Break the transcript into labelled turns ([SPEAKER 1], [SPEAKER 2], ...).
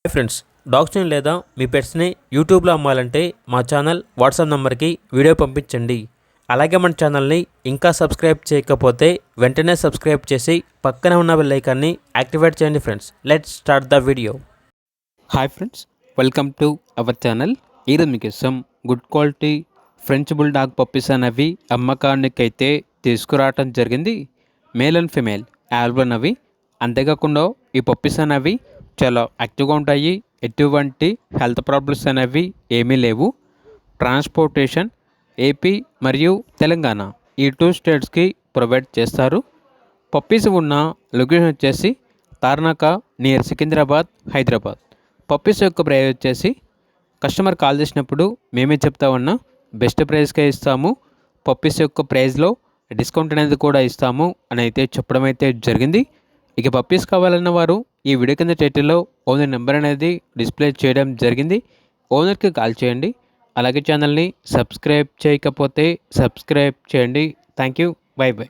[SPEAKER 1] Hi friends, డాగ్స్ని లేదా మీ పెట్స్ని యూట్యూబ్లో అమ్మాలంటే మా ఛానల్ వాట్సాప్ నెంబర్కి వీడియో పంపించండి. అలాగే మన ఛానల్ని ఇంకా సబ్స్క్రైబ్ చేయకపోతే వెంటనే సబ్స్క్రైబ్ చేసి పక్కనే ఉన్న బెల్ ఐకాన్ని యాక్టివేట్ చేయండి. Friends, let's start the video.
[SPEAKER 2] Hi friends, welcome to our channel. ఈరోజు మీకోసం good quality French bulldog puppies అనేవి అమ్మకానికైతే తీసుకురావటం జరిగింది. మేల్ అండ్ ఫిమేల్ ఆల్బన్ అవి. అంతేకాకుండా ఈ పప్పీస్ అనేవి చాలా యాక్టివ్గా ఉంటాయి. ఎటువంటి హెల్త్ ప్రాబ్లమ్స్ అనేవి ఏమీ లేవు. ట్రాన్స్పోర్టేషన్ ఏపీ మరియు తెలంగాణ ఈ 2 స్టేట్స్కి ప్రొవైడ్ చేస్తారు. పప్పీస్ ఉన్న లొకేషన్ వచ్చేసి తార్నాక నియర్ సికింద్రాబాద్, హైదరాబాద్. పప్పీస్ యొక్క ప్రైస్ వచ్చేసి కస్టమర్ కాల్ చేసినప్పుడు మేమే చెప్తా ఉన్నా బెస్ట్ ప్రైస్కే ఇస్తాము. పప్పీస్ యొక్క ప్రైస్లో డిస్కౌంట్ అనేది కూడా ఇస్తాము అని అయితే చెప్పడం అయితే జరిగింది. ఇక పప్పీస్ కావాలన్న వారు ఈ వీడియో కింద టైటిల్లో ఓనర్ నెంబర్ అనేది డిస్ప్లే చేయడం జరిగింది. ఓనర్కి కాల్ చేయండి. అలాగే ఛానల్ని సబ్స్క్రైబ్ చేయకపోతే సబ్స్క్రైబ్ చేయండి. Thank you. By by.